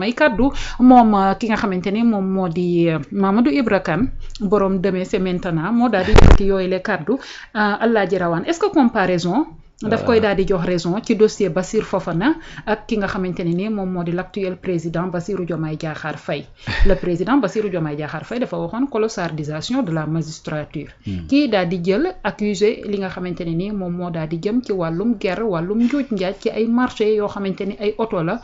may kaddu moom ki nga xamante ni moom moo di Mamadou Ibra Kane borom Demain c'est maintenant moo daal di yëkkati yooyu le kaddu Alaaji Rawaan est-ce que comparaison daf koy daal di jox raison ci dossier Bassirou Fofana ak ki nga xamante ne ni moom moo di l'actuel président Bassirou Diomaye Diakhar Faye le président Bassirou Diomaye Diakhar Faye dafa waxoon colossardisation de la magistrature kii daal di jël accusé li nga xamante ne ni moom moo daal di jëm ci wàllum guerre wàllum njuuj njaaj ci ay marché yoo xamante ni ay oto la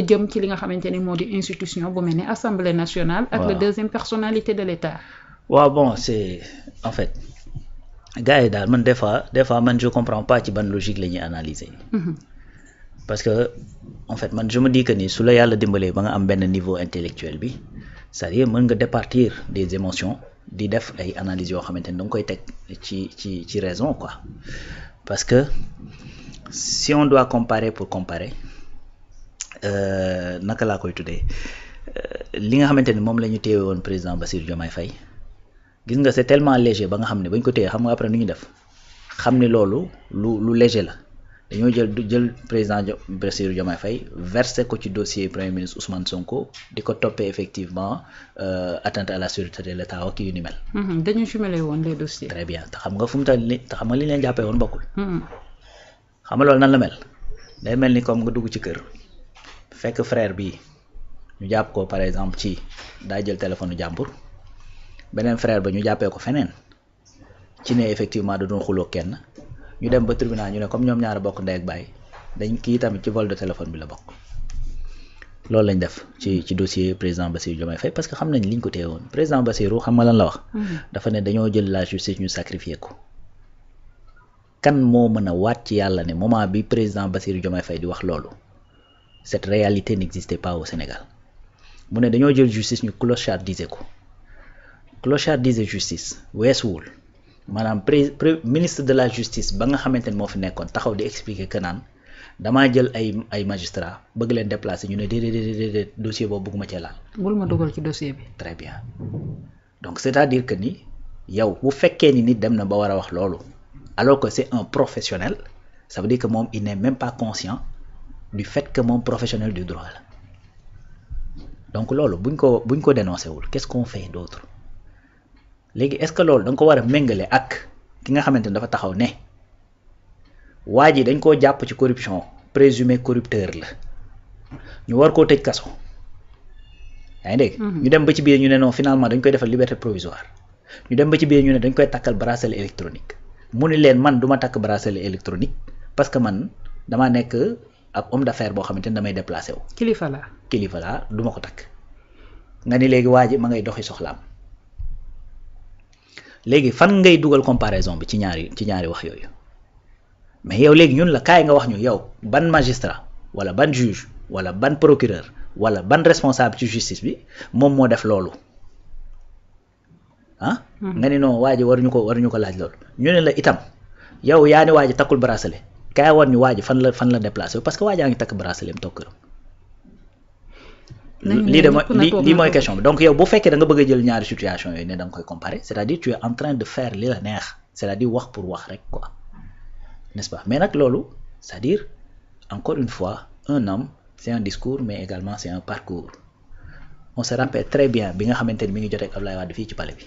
jëm ci li nga xamante ni moo di institution bu mel ni Assemblée nationale ak la deuxième personnalité de l'État. waaw bon c'est en fait gars yi daal man des fois man je comprends pas ci ban logique la ñuy analyser. Parce que en fait man je me dis que ni su la yàlla dimbalee ba nga am benn niveau intellectuel bi c'est-à-dire mën nga départir des émotions di def ay analyses yoo xamante ni da nga koy teg ci raison quoi. Parce que si on doit comparer pour comparer naka laa koy tuddee li nga xamante ni moom la ñu téewe woon président Bassirou Diomaye Faye gis nga c'est tellement léger ba nga xam ne bañ ko téye xam nga après nu ñu def xam ne loolu lu léger la dañoo jël président Bassirou Diomaye Faye versé ko ci dossier premier ministre Ousmane Sonko di ko toppee effectivement atteinte à la sûreté de l'État ak yu ni mel. dañu jumelé woon les dossiers. très bien te xam nga fu mu toll nii te xam nga li leen jàppee woon bokkul. xam nga loolu nan la mel day mel ni comme nga dugg ci kër fekk frère bi ñu jàpp ko par exemple ci daa jël téléphone jàmbur. beneen frère ba ñu jàppee ko feneen ci ne effectivement da doon xuloo kenn ñu dem ba tribunal ñu ne comme ñoom ñaar bokk ndey ak baay dañ kii tamit ci vol de téléphone bi la bokk loolu lañ def ci dossier président Bassirou Diomaye Faye parce que xam nañ liñ ko téye woon président Bassirou xam nga lan la wax. dafa ne dañoo jël la justice ñu sacrifier ko. kan moo mën a waat ci yàlla ne moment bi président Bassirou Diomaye Faye di wax loolu cette réalité n'existait pas au Sénégal mu ne dañoo jël justice ñu clochardiser ko. clochardiser justice weesuwul maanaam ministre de la justice ba nga xamante ne moo fi nekkoon taxaw di expliquer que naan damaa jël ay magistrats bëgg leen déplacer ñu ne déedéet dossier boobu bëgguma cee laal. bul ma dugal ci dossier bi. très bien donc c'est-à-dire que ni yow bu fekkee ni nit dem na ba war a wax loolu alors que c'est un professionnel ça veut dire que moom il n'est même pas conscient du fait que moom professionnel du droit la donc loolu buñ ko dénoncé wul qu'est-ce qu'on fait d'autre. léegi est-ce que loolu da nga ko war a méngale ak ki nga xamante ne dafa taxaw ne waa ji dañ koo jàpp ci corruption présumé corrupteur la ñu war koo tëj kaso yaa ngi dégg. ñu dem ba ci biir ñu ne non finalement dañ koy defal liberté provisoire ñu dem ba ci biir ñu ne dañ koy takkal bracelet électronique mu ni leen man du ma takk bracelet électronique parce que man damaa nekk ab homme d'affaires boo xamante ne damay déplacé wu. kilifa laa du ma ko takk nga ni léegi waa ji ma ngay doxi soxlaam. léegi fan ngay dugal comparaison bi ci ñaari wax yooyu mais yow léegi ñun la kaay nga wax ñu yow ban magistrat wala ban juge wala ban procureur wala ban responsable ci justice bi moom moo def loolu nga ni non waa ji waruñu ko laaj loolu ñu ne la itam yow yaa ni waa ji takkul bracelet kaay war ñu waa ji fan la déplacé parce que waa jaa ngi takk bracelet am toog këram. lii mooy question bi donc yow bu fekkee da nga bëgg a jël ñaari situation yooyu ne da nga koy comparer c'est-à-dire tu es en train de faire li la neex c'est-à-dire wax pour wax rek quoi n'est-ce pas mais nag loolu c'est-à-dire encore une fois un homme c'est un discours mais également c'est un parcours on se rappelle très bien bi nga xamante ni mi ngi jotee ak Abdoulaye Wade fii ci palais bi.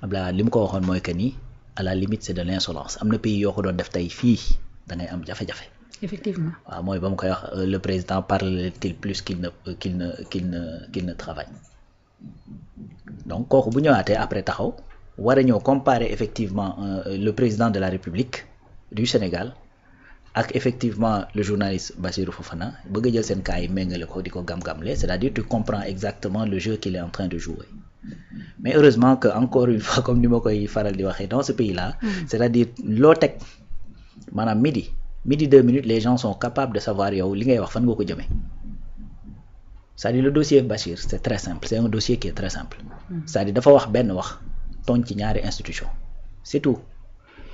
Abdoulaye Wade li mu ko waxoon mooy que ni à la limite c'est de l'insolence am na pays yoo ko doon def tey fii da ngay am jafe-jafe. effectivement waaw mooy ba mu koy wax le président parle-t-il plus qu'il ne travaille donc kooku bu ñëwaatee après taxaw war a ñëw comparer effectivement le président de la République du Sénégal ak effectivement le journaliste Bassirou Fofana bëgg a jël seen cas yi méngale ko di ko gam-gamle c'est-à-dire tu comprends exactement le jeu qu'il est en train de jouer mais heureusement que encore une fois comme ni ma koy faral di waxee dans ce pays-là c'est-à-dire loo teg maanaam midi 2 minutes les gens sont capables de savoir yow li ngay wax fan nga ko jëmee c'est-à-dire le dossier Bachir c'est très simple c'est un dossier qui est très simple c'est-à-dire dafa wax benn wax tooñ ci ñaari institution c'est tout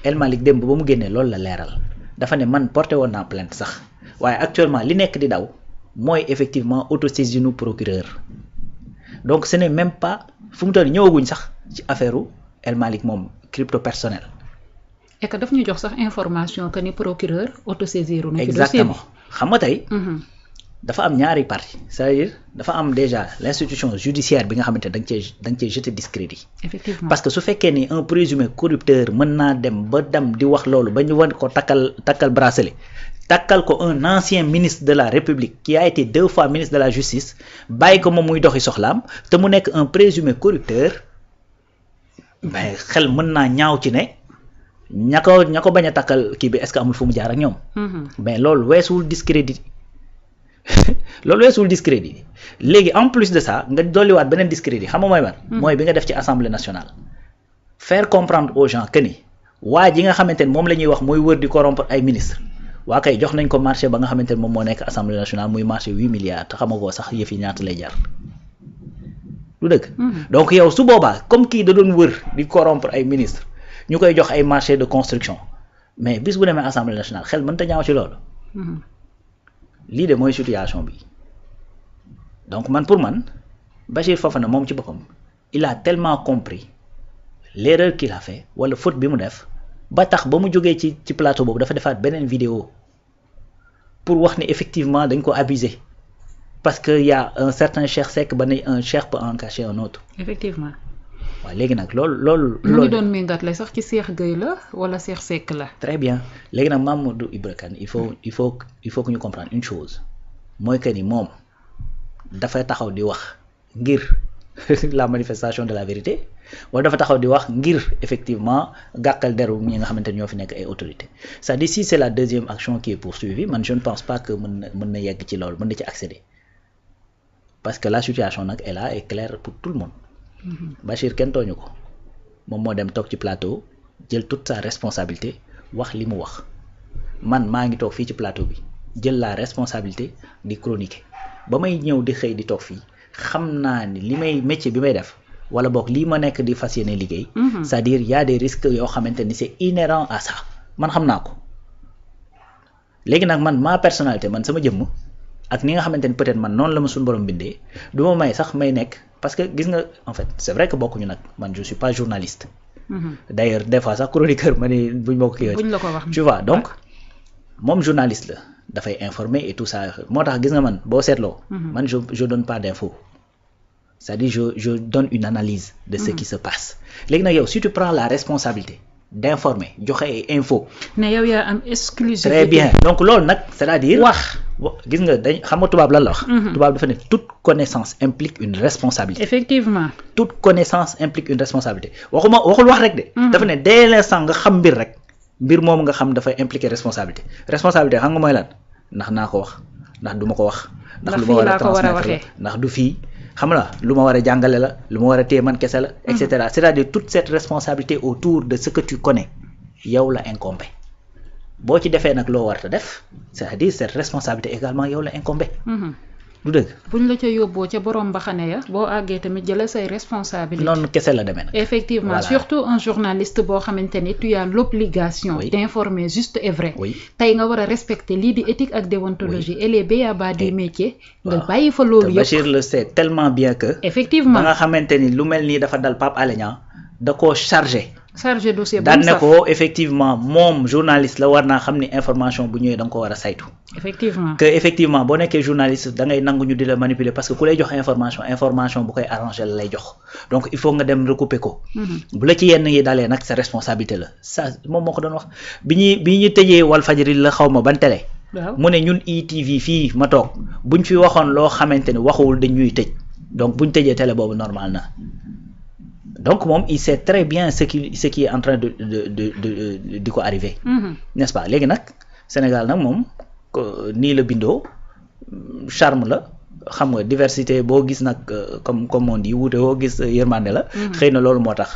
El Malick démb ba mu génnee loolu la leeral dafa ne man porté woon naa plainte sax waaye actuellement li nekk di daw mooy effectivement autosaisine procureur donc ce n'est même pas fu mu toll ñëwaguñ sax ci affaire El Malick moom crypto personnel. et que daf ñu jox sax information que ni procureur autosaisir na ci dossier bi exactement xam nga tey dafa am ñaari parti c'est-à-dire dafa am déjà l'institution judiciaire bi nga xamante ne da nga cee jeter discrédit. Effectivement parce que su fekkee ni un présumé corrupteur mën naa dem ba dem di wax loolu ba ñu wan ko takkal bracelet takkal ko un ancien ministre de la République qui a été 2 fois ministre de la justice bàyyi ko moom muy doxi soxlaam te mu nekk un présumé corrupteur mais xel mën naa ñaaw ci ne ña ko bañ a takkal kii bi est-ce que amul fu mu jaar ak ñoom. mais loolu weesuwul discrédit léegi en plus de ça nga dolliwaat beneen discrédit xam nga mooy man. mooy bi nga def ci Assemblée nationale. faire comprendre aux gens que ni waa ji nga xamante ne moom la ñuy wax mooy wër di corrompre ay ministres waa kay jox nañ ko marché ba nga xamante ne moom moo nekk Assemblée nationale muy marché 8 milliards te xamagoo sax yëf yi ñaata lay jar. du dëgg. donc yow su boobaa comme kii da doon wër di corrompre ay ministres ñu koy jox ay marché de construction mais bis bu demee Assemblée nationale xel mënta ñaaw ci loolu. lii de mooy situation bi donc pour man Bachir Fofana moom ci boppam il a tellement compris l'erreur qu'il a fait wala faute bi mu def ba tax ba mu jógee ci plateau boobu dafa defaat beneen vidéo pour wax ni effectivement dañ ko abusé parce que y a un certain Cheikh Seck ba ne un cheikh peut en cacher un autre. effectivement. waaw léegi nag loolu. mu ngi doon méngatle sax ci Cheikh Gueye la wala Cheikh Seck la. très bien léegi nag Mamadou Ibra Kane il faut que ñu comprendre une chose mooy que ni moom dafay taxaw di wax ngir la manifestation de la vérité wala dafa taxaw di wax ngir effectivement gàkkal deru ñi nga xamante ne ñoo fi nekk ay autorités c'est-à-dire si c'est la deuxième action qui est poursuivie man je ne pense pas que mën na yegg ci loolu mën na ci accéder parce que la situation nag est là est claire pour tout le monde. Bachir kenn tooñu ko moom moo dem toog ci plateau jël toute sa responsabilité wax li mu wax man maa ngi toog fii ci plateau bi jël la responsabilité di chroniquer ba may ñëw di xëy di toog fii xam naa ni li may métier bi may def wala boog lii ma nekk di fas yéene liggéey. c'est-à-dire y a des risques yoo xamante ni c'est inhérent à ça man xam naa ko léegi nag man ma personnalité man sama jëmm ak ni nga xamante ni peut-être man noonu la ma suñu borom bindee du ma may sax may nekk. parce que gis nga en fait c'est vrai que bokkuñu nag man je suis pas journaliste. D'ailleurs des fois sax chroniqueur ma ni buñ ma ko kii buñ la ko wax tu vois donc moom journaliste la dafay informer et tout ça moo tax gis nga man boo seetloo. man je donne pas d'infos c'est-à-dire je donne une analyse de ce qui se passe léegi nag yow si tu prends la responsabilité d'informer joxe ay infos. ne yow yaa am exclusivité. très bien donc loolu nag c'est-à-dire wax. gis nga dañ xam nga tubaab lan la wax. tubaab dafa ne toute connaissance implique une responsabilité. effectivement. toute connaissance implique une responsabilité waxul wax rek de. dafa ne dès l'instant nga xam mbir rek mbir moom nga xam dafay impliquer responsabilité xam nga mooy lan ndax naa ko wax ndax du ma ko wax. ndax lu ma war a transmettre la ndax du fii xam la lu ma war a jàngale la lu ma war a téye man kese la. et cetera c'est-à-dire toute cette responsabilité autour de ce que tu connais yow la incombé. boo ci defee nag loo war a def c'est-à-dire cette responsabilité également yow la incombé. du dëgg. buñ la ca yóbboo ca borom mbaxane ya boo àggee tamit jëlee say responsabilité. noonu kese la demee nag. effectivement voilà. Surtout un journaliste boo xamante ni tu as l'obligation d'informer juste et vrai. tey nga war a respecter lii di éthique ak déontologie et les b.a.-ba du métier. nga bàyyi fa loolu yëpp Bachir le sait tellement bien que. effectivement ba nga xamante ni lu mel nii dafa dal Pape Alé Niang da koo chargé dossier daan ne ko effectivement moom journaliste la war naa xam ni information bu ñëwee da nga ko war a saytu. effectivement que effectivement boo nekkee journaliste da ngay nangu ñu di la manipuler parce que ku lay jox information bu koy arranger la lay jox donc il faut nga dem recouper ko. bu la ci yenn yi dalee nag sa responsabilité la ça moom moo ko doon wax bi ñuy tëjee Walfadjri la xaw ma ban télé. mu ne ñun ITV fii ma toog buñ fi waxoon loo xamante ni waxuwul dañ ñuy tëj donc buñ tëjee télé boobu normal na. donc moom il sait très bien ce qui est en train de ko arriver. N'est-ce pas léegi nag Sénégal nag moom nii la bindoo charme la xam nga diversité boo gis nag comme on dit wuute boo gis yërmande la. xëy na loolu moo tax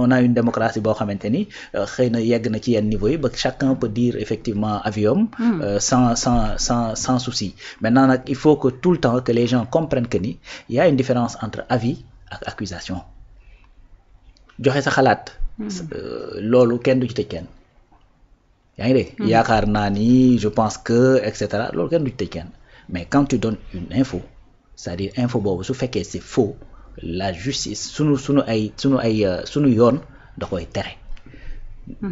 on a une démocratie boo xamante ni xëy na yegg na ci yenn niveau yi ba chacun peut dire effectivement aviom sans souci maintenant nag il faut que tout le temps que les gens comprennent que ni il y a une différence entre avis ak accusation joxe sa xalaat loolu kenn du ci tëj kenn yaa ngi dégg yaakaar naa ni je pense que et cetera loolu kenn du ci tëj kenn mais quand tu donnes une info c'est-à-dire info boobu su fekkee c'est faux la justice sunu yoon da koy tere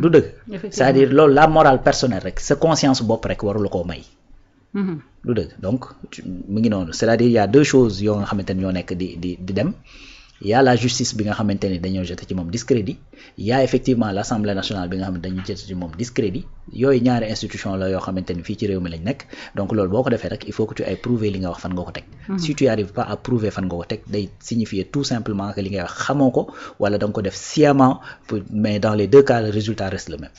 du dëgg c'est-à-dire loolu la morale personnelle rek sa conscience bopp rek warula koo may du dëgg donc mu ngi noonu c'est-à-dire il y a deux choses yoo nga xamante ni ñoo nekk di dem il y a la justice bi nga xamante ni dañoo jeté ci moom discrédit il y a effectivement l'Assemblée nationale bi nga xam ne dañu jeté ci moom discrédit yooyu ñaari institution la yoo xamante ni fii ci réew mi lañ nekk donc loolu boo ko defee rek il faut que tu ailles prouver li nga wax fan nga ko teg si tu arrives pas à prouver fan nga ko teg day signifier tout simplement que li ngay wax xamoo ko wala da nga ko def sciemment mais dans les deux cas le résultat reste le même.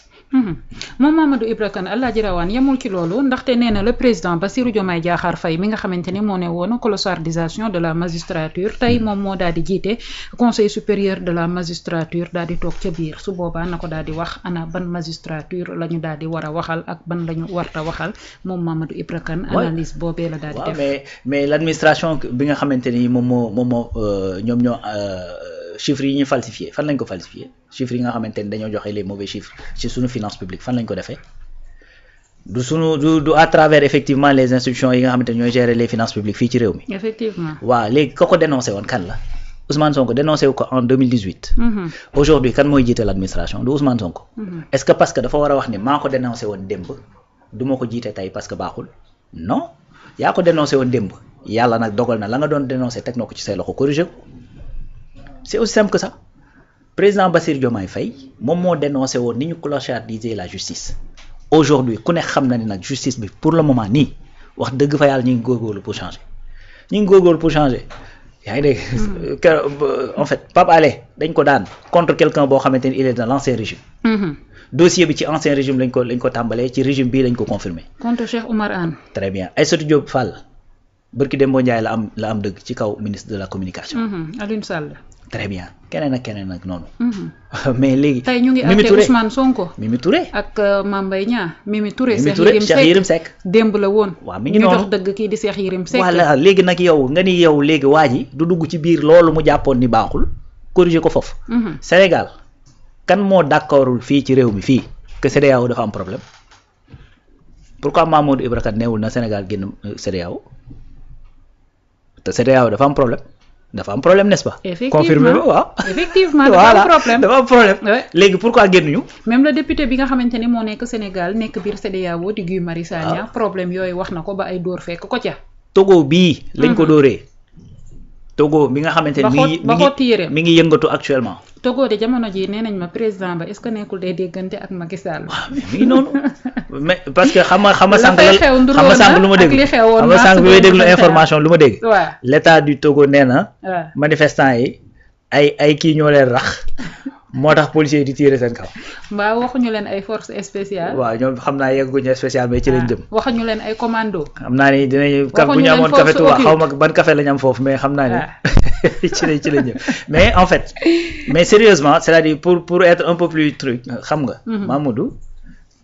moom Mamadou Ibra Kane Alaaji Rawaan yemul ci loolu ndaxte nee na le président Bassirou Diomaye Diakhar Faye mi nga xamante ni moo ne woon clochardisation de la magistrature tey moom moo daal di jiite conseil supérieur de la magistrature daal di toog ca biir su boobaa na ko daal di wax ana ban magistrature la ñu daal di war a waxal ak ban la ñu warta waxal moom Mamadou Ibra Kane analyse boobee la daal di def. mais l'administration bi nga xamante ni moom moo ñoom ñoo chiffres yi ñu falsifié fan lañ ko falsifié chiffres yi nga xamante ni dañoo joxe les mauvais chiffres ci suñu finance publique fan lañ ko defee du à travers effectivement les institutions yi nga xamante ni ñooy gérer les finances publiques fii ci réew mi. effectivement waaw léegi ko dénoncé woon kan la Ousmane Sonko dénoncé wu ko en 2018. Aujourd'hui kan mooy jiite l'administration du Ousmane Sonko. Est-ce que parce que dafa war a wax ni maa ko dénoncé woon démb du ma ko jiite tey parce que baaxul non yaa ko dénoncé woon démb yàlla nag dogal na la nga doon dénoncé teg na ko ci say loxo corrigé ko. C'est aussi simple que ça président Bassirou Diomaye Faye moom moo dénoncé woon ni ñu clochardiser la justice aujourd'hui ku ne xam na ni nag justice bi pour le moment nii wax dëgg fa yàlla ñu ngi góorgóorlu pour changer yaa ngi dégg en fait Pape Alé dañ ko daan contre quelqu'un boo xamante ni il est dans l'ancien régime dossier bi ci ancien régime lañ ko tàmbalee ci régime bii lañ ko confirmé contre Cheikh Oumar Anne très bien Aïssatou Diop Fall bërki Dembo Ndiaye la am dëgg ci kaw ministre de la communication Alioune Sall très bien keneen ak noonu. mais léegi. tey ñu ngi àtte Ousmane Sonko. Mimi Touré ak Mame Mbaye Niang. Mimi Touré Cheikh Yérim Seck démb la woon. waaw mi ngi noonu ñu jox dëgg kii di Cheikh Yérim Seck. voilà léegi nag yow nga ni yow léegi waa ji du dugg ci biir loolu mu jàppoon ni baaxul corriger ko foofu. Sénégal kan moo d'accordul fii ci réew mi fii que CEDEAO dafa am problème pourquoi Mamadou Ibra Kane neewul na Sénégal génn CEDEAO te CEDEAO dafa am problème n'est-ce pas. Confirmé waaw. effectivement dafa am problème. léegi pourquoi génnuñu. même le député bi nga xamante ni moo nekk Sénégal nekk biir CEDEAO di Guy Marius Sagna problème yooyu wax na ko ba ay dóor fekk ko ca. Togo bii lañ ko dóoree. Togo bi nga xamante ni mi ngi yëngatu actuellement. Togo de jamono ji nee nañ ma président ba est-ce que nekkul day déggante ak Macky Sall. waaw mais mi ngi noonu mais parce que xam nga sànq lu ma dégg xam nga sànq bi may déglu information lu ma dégg. waaw l'état du Togo nee na. manifestants yi ay kii ñoo leen rax moo tax policiers yi di tirer seen kaw. mbaa waxuñu leen ay forces spéciales. waaw ñoom xam naa yegguñu spécial mais ci lañ jëm. waxuñu leen ay commando. xam naa ni dinañu. bu ñu amoon café Touba xaw ma ban café lañ am foofu mais xam naa ni. ci lañ jëm mais en fait mais sérieusement c'est-à-dire pour être un peu plus truc xam nga. Mamadou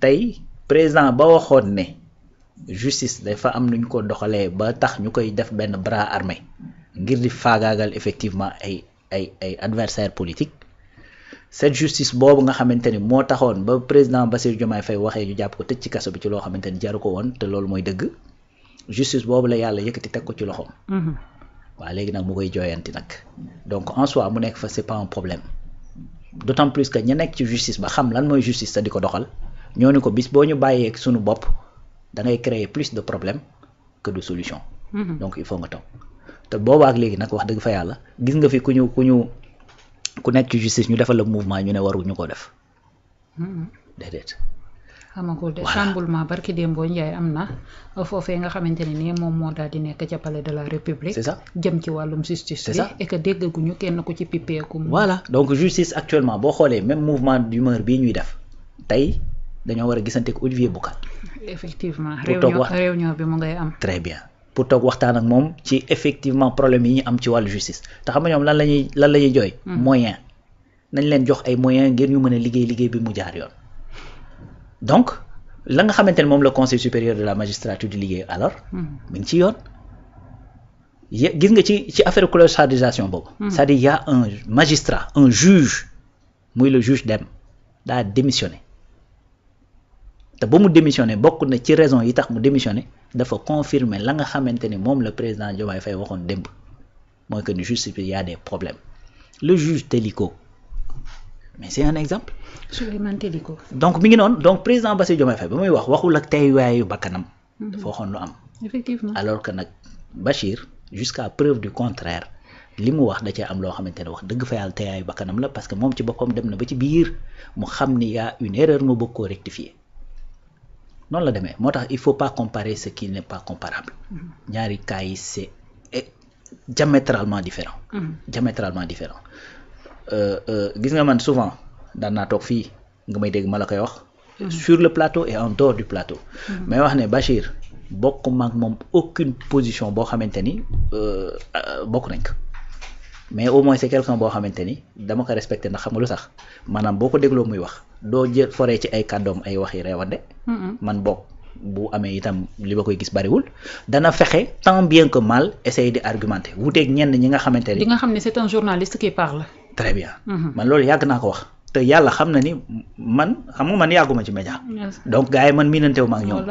tey président ba waxoon ne justice dafa am nuñ ko doxalee ba tax ñu koy def benn bras armé ngir di faagaagal effectivement ay adversaires politiques. cette justice boobu nga xamante ni moo taxoon ba président Bassirou Diomaye Faye waxee ñu jàpp ko tëj ci kaso bi ci loo xamante ni jaru ko woon te loolu mooy dëgg justice boobu la yàlla yëkkati teg ko ci loxoom. waaw léegi nag mu koy jooyanti nag donc en soi mu nekk fa c'est pas un problème d'autant plus que ña nekk ci justice ba xam lan mooy justice te di ko doxal ñoo ni ko bis boo ñu bàyyee ak suñu bopp da ngay créer plus de problèmes que de solutions. donc il faut nga toog te boobaa ak léegi nag wax dëgg fa yàlla gis nga fi ku nekk ci justice ñu defal la mouvement ñu ne waruñu ko def déedéet. xamagul de chamboulement barki Dembo Ndiaye am na foofee nga xamante ne nii moom moo daal di nekk ca palais de la République. c'est ça jëm ci wàllum justice bi et que déggaguñu kenn ku ci pippeeku. voilà donc justice actuellement boo xoolee même mouvement d'humeur bii ñuy def tey dañoo war a gisante ak Olivier Boucan. effectivement réunion bi mu ngay am. très bien pour toog waxtaan ak moom ci effectivement problème yi ñu am ci wàllu justice te xam nga ñoom lan la ñuy jooy. moyen nañ leen jox ay moyens ngir ñu mën a liggéey bi mu jaar yoon. donc la nga xamante ne moom le conseil supérieur de la magistrature di liggéey alors mi ngi ci yoon gis nga ci affaire clochardisation boobu c'est-à-dire y a un magistrat un juge muy le juge Dème daa démissionné te ba mu démissionné bokk na ci raison yi tax mu démissionné dafa confirmer la nga xamante ni moom le président Diomaye Faye waxoon démb mooy que ni justice bi y a des problèmes le juge Téliko mais c'est un exemple. Souleymane Téliko. donc mi ngi noonu donc président Bassirou Diomaye Faye ba muy waxul ak tey waayu bakkanam dafa waxoon lu am. effectivement alors que nag Bachir jusqu'à preuve du contraire li mu wax da cee am loo xamante ne wax dëgg fa yàlla teyaayu bakkanam la parce que moom ci boppam dem na ba ci biir mu xam ni y a une erreur mu bëgg koo rectifier noonu la demee moo tax il faut pas comparer ce qui n'est pas comparable ñaari cas yi c'est diamétralement différent diamétralement différent gis nga man souvent daan naa toog fii nga may dégg ma la koy wax sur le plateau et en dehors du plateau mais wax ne Bachir bokk maag moom aucune position boo xamante ni bokk nañ ko mais au moins c'est quelqu'un boo xamante ni dama ko respecté ndax xam nga lu sax maanaam boo ko dégloo muy wax doo jël foree ci ay kàddoom ay wax yi reewande man bokk bu amee itam li ba koy gis bariwul dana fexe tant bien que mal essayer de argumenter wuuteeg ñenn ñi nga xamante ni. di nga xam ne c'est un journaliste qui parle. très bien. man loolu yàgg naa ko wax. te yàlla xam na ni man xam nga man yàgguma ci média donc gars yi man miinantewu ma ak ñoom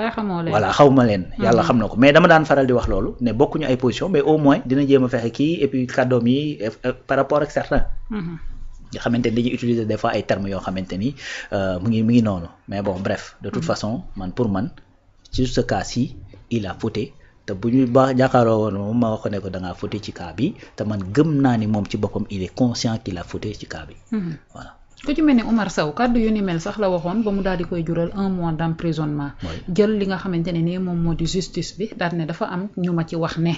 voilà xaw ma leen yàlla xam na ko mais dama daan faral di wax loolu ne bokkuñu ay position mais au moins dina jéem a fexe kii et puis kàddoom yi par rapport ak certains nga xamante ni dañuy utiliser des fois ay termes yoo xamante ni mu ngi noonu mais bon bref de toute façon man pour man ci ce cas-ci il a fauté te bu ñu baax jàkkaaroo woon moom ma wax ko ne ko da ngaa fauté ci cas bi te man gëm naa ni moom ci boppam il est conscient qu'il a fauté ci cas bi voilà ku ci mel ni Oumar Sow kàddu yu ni mel sax la waxoon ba mu daal di koy jural 1 mois d'emprisonnement jël li nga xamante ne nii moom moo di justice bi daal ne dafa am ñu ma ci wax ne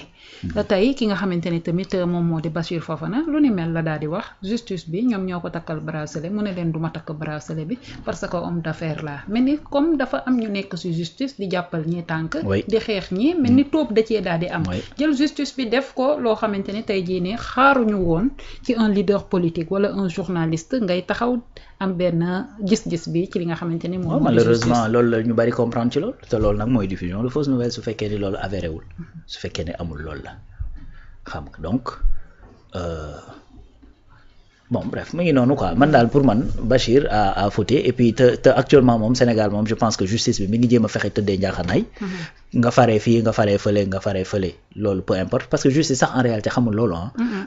tey ki nga xamante ne tamit moom moo di Bachir Fofana lu ni mel la daal di wax justice bi ñoom ñoo ko takkal bracelet mu ne leen du ma takk bracelet bi parce que homme d'affaires la mel ni comme dafa am ñu nekk ci justice di jàppal ñi tànk di xeex ñi mel ni tóob da cee daal di am jël justice bi def ko loo xamante ne tey jii nii xaaruñu woon ci un leader politique wala un journaliste ngay taxaw am benn gis-gis bi ci li nga xamante ni moom malheureusement loolu la ñu bari comprendre ci loolu te loolu nag mooy diffusion de fausse nouvelle su fekkee ni loolu avéré wul su fekkee ne amul loolu la xam nga donc bon bref mu ngi noonu quoi man daal pour man Bachir a fauté et puis te actuellement moom Sénégal moom je pense que justice bi mi ngi jéem a fexe tëddee njaaxanaay nga faree fii nga faree fële loolu peu importe parce que justice sax en réalité xamul loolu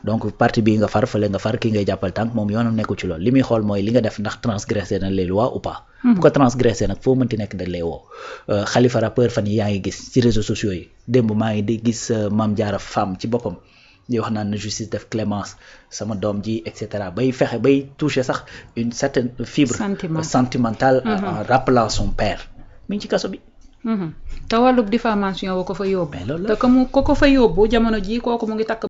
donc parti bii nga far fële nga far kii ngay jàppal tànk moom yoonam nekkul ci loolu li muy xool mooy li nga def ndax transgressé na les lois ou pas bu ko transgressé nag foo mënti nekk dañ lay woo Khalifa rappeur fan yi yaa ngi gis ci réseaux sociaux yi démb maa ngi di gis Mame Diarra Fam ci boppam di wax naan na justice def clémence sama doom ji et cetera bay fexe bay toucher sax une certaine fibre sentimentale en rappelant son père mi ngi ci kaso bi te wàllub diffamation wa ko fa yóbbu te ko fa yóbbu jamono ji kooku mu ngi takk